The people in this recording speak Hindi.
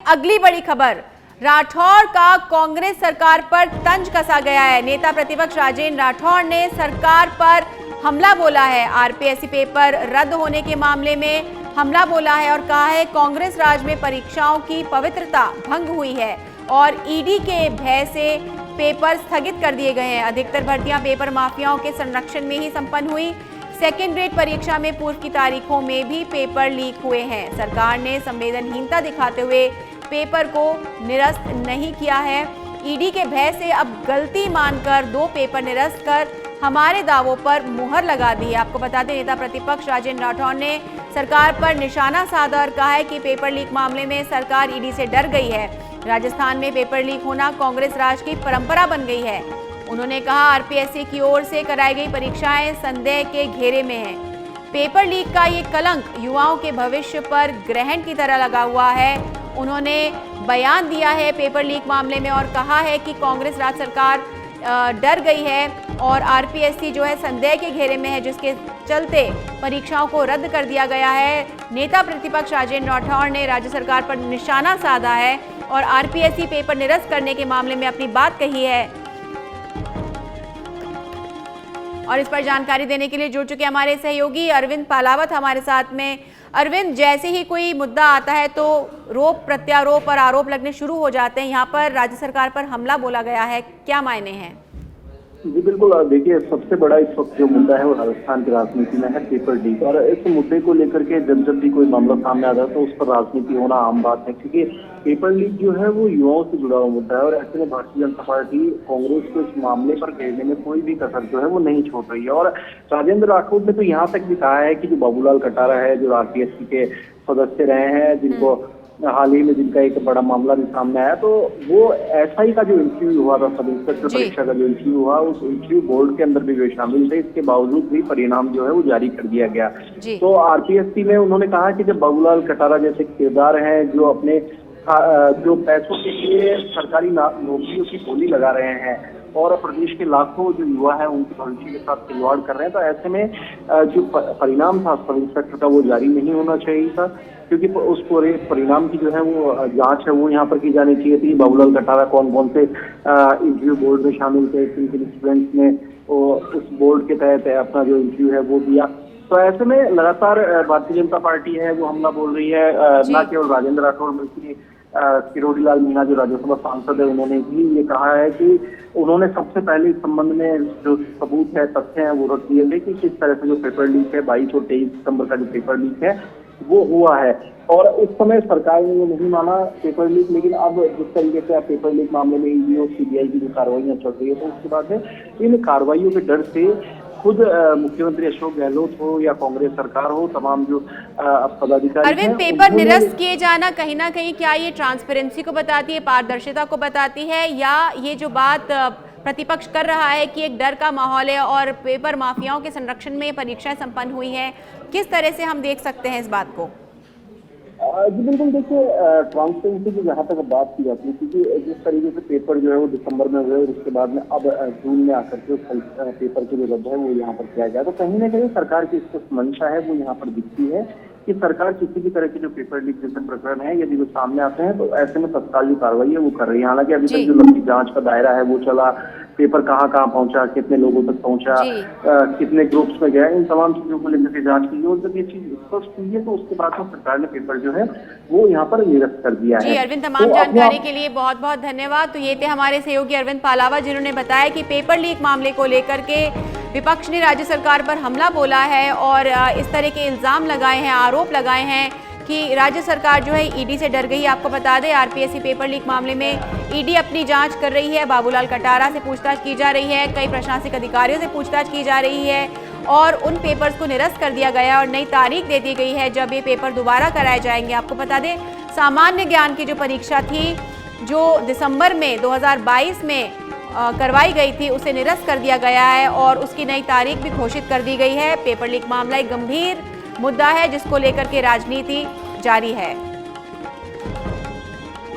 अगली बड़ी खबर, राठौर का कांग्रेस सरकार पर तंज कसा गया है। नेता प्रतिपक्ष राजेंद्र राठौर ने सरकार पर हमला बोला है। आरपीएससी पेपर रद्द होने के मामले में हमला बोला है और कहा है कांग्रेस राज में परीक्षाओं की पवित्रता भंग हुई है और ईडी के भय से पेपर स्थगित कर दिए गए हैं। अधिकतर भर्तियां पेपर माफियाओं के संरक्षण में ही संपन्न हुई। सेकेंड ग्रेड परीक्षा में पूर्व की तारीखों में भी पेपर लीक हुए हैं। सरकार ने संवेदनहीनता दिखाते हुए पेपर को निरस्त नहीं किया है। ईडी के भय से अब गलती मानकर 2 पेपर निरस्त कर हमारे दावों पर मुहर लगा दी है। आपको बता दें, नेता प्रतिपक्ष राजेंद्र राठौर ने सरकार पर निशाना साधा और कहा है कि पेपर लीक मामले में सरकार ईडी से डर गई है। राजस्थान में पेपर लीक होना कांग्रेस राज की परंपरा बन गई है। उन्होंने कहा आरपीएससी की ओर से कराई गई परीक्षाएं संदेह के घेरे में है। पेपर लीक का ये कलंक युवाओं के भविष्य पर ग्रहण की तरह लगा हुआ है। उन्होंने बयान दिया है पेपर लीक मामले में और कहा है कि कांग्रेस राज सरकार डर गई है और आरपीएससी जो है संदेह के घेरे में है, जिसके चलते परीक्षाओं को रद्द कर दिया गया है। नेता प्रतिपक्ष राजेंद्र राठौर ने राज्य सरकार पर निशाना साधा है और आरपीएससी पेपर निरस्त करने के मामले में अपनी बात कही है। और इस पर जानकारी देने के लिए जुड़ चुके हमारे सहयोगी अरविंद पालावत हमारे साथ में। अरविंद, जैसे ही कोई मुद्दा आता है तो रोप प्रत्यारोप और आरोप लगने शुरू हो जाते हैं। यहाँ पर राज्य सरकार पर हमला बोला गया है, क्या मायने हैं? जी बिल्कुल, देखिए सबसे बड़ा इस वक्त जो मुद्दा है वो राजस्थान की राजनीति में है पेपर लीक। और इस मुद्दे को लेकर के जब भी कोई मामला सामने आता है तो उस पर राजनीति होना आम बात है, क्योंकि पेपर लीक जो है वो युवाओं से जुड़ा हुआ मुद्दा है। और ऐसे में भारतीय जनता पार्टी कांग्रेस को इस मामले पर घेरने में कोई भी कसर जो है वो नहीं छोड़ रही है। और राजेंद्र राठौर ने तो यहाँ तक भी कहा है कि जो बाबूलाल कटारा है, जो आरपीएससी के सदस्य रहे हैं, जिनको हाल ही में जिनका एक बड़ा मामला भी सामने आया, तो वो एसआई का जो इंटरव्यू हुआ था, सब इंस्पेक्टर परीक्षा का जो इंटरव्यू हुआ, उस इंटरव्यू बोर्ड के अंदर भी वे शामिल थे। इसके बावजूद भी परिणाम जो है वो जारी कर दिया गया। तो आरपीएससी में उन्होंने कहा कि जब बाबूलाल कटारा जैसे किरदार हैं जो अपने जो पैसों के लिए सरकारी नौकरियों की बोली लगा रहे हैं और प्रदेश के लाखों जो युवा है उनके भविष्य के साथ खिलवाड़ कर रहे हैं, तो ऐसे में जो परिणाम था सब इंस्पेक्टर का वो जारी नहीं होना चाहिए था, क्योंकि उस पूरे परिणाम की जो है वो जांच है वो यहाँ पर की जानी चाहिए थी। बाबूलाल कटारा कौन कौन से इंटरव्यू बोर्ड में शामिल थे, किन स्टूडेंट्स ने उस बोर्ड के तहत अपना जो इंटरव्यू है वो दिया। तो ऐसे में लगातार भारतीय जनता पार्टी है वो हमला बोल रही है। न केवल राजेंद्र राठौर बल्कि किरोड़ी लाल मीणा जो राज्यसभा सांसद है, उन्होंने भी ये कहा है कि उन्होंने सबसे पहले इस संबंध में जो सबूत है, तथ्य है, वो रख दिए थे कि किस तरह से जो पेपर लीक है 22 और 23 सितंबर का जो पेपर लीक है वो हुआ है। और उस समय सरकार ने ये नहीं माना पेपर लीक, लेकिन अब जिस तरीके से पेपर लीक मामले में ईडी और सीबीआई की जो कार्रवाइयां चल रही है, तो उसके बाद में इन कार्रवाइयों के डर से खुद मुख्यमंत्री अशोक गहलोत हो या कांग्रेस सरकार हो, तमाम जो पदाधिकारी अरविंद, पेपर निरस्त किए जाना कहीं ना कहीं क्या ये ट्रांसपेरेंसी को बताती है, पारदर्शिता को बताती है, या ये जो बात प्रतिपक्ष कर रहा है कि एक डर का माहौल है और पेपर माफियाओं के संरक्षण में परीक्षाएं संपन्न हुई हैं, किस तरह से हम देख सकते हैं इस बात को? जी बिल्कुल, देखिए ट्रांसपेरेंसी की जहाँ तक बात की जाती है, क्योंकि जिस तरीके से पेपर जो है वो दिसंबर में हुए और उसके बाद में अब जून में आकर के पेपर की जो रद्द है वो यहाँ पर किया गया, तो कहीं ना कहीं सरकार की इसको मंशा है वो यहाँ पर दिखती है कि सरकार किसी भी तरह के जो पेपर लीक जैसे प्रकरण है यदि वो सामने आते हैं तो ऐसे में तत्काल जो कार्रवाई है वो कर रही है। हालांकि अभी तक जो लंबी जांच का दायरा है वो चला, पेपर कहाँ पहुंचा, कितने लोगों तक पहुंचा, कितने ग्रुप्स में गया, इन तमाम चीजों को लेकर के जांच की। और जब ये चीज स्पष्ट हुई है तो उसके बाद में सरकार ने पेपर जो है वो यहाँ पर निरस्त कर दिया है। अरविंद, तमाम जानकारी के लिए बहुत बहुत धन्यवाद। तो ये थे हमारे सहयोगी अरविंद पालावा, जिन्होंने बताया कि पेपर लीक मामले को लेकर के विपक्ष ने राज्य सरकार पर हमला बोला है और इस तरह के इल्जाम लगाए हैं, आरोप लगाए हैं कि राज्य सरकार जो है ईडी से डर गई। आपको बता दें, आरपीएससी पेपर लीक मामले में ईडी अपनी जांच कर रही है। बाबूलाल कटारा से पूछताछ की जा रही है, कई प्रशासनिक अधिकारियों से पूछताछ की जा रही है और उन पेपर्स को निरस्त कर दिया गया और नई तारीख दे दी गई है जब ये पेपर दोबारा कराए जाएंगे। आपको बता दें, सामान्य ज्ञान की जो परीक्षा थी जो दिसंबर में 2022 में करवाई गई थी उसे निरस्त कर दिया गया है और उसकी नई तारीख भी घोषित कर दी गई है। पेपर लीक मामला एक गंभीर मुद्दा है जिसको लेकर के राजनीति जारी है।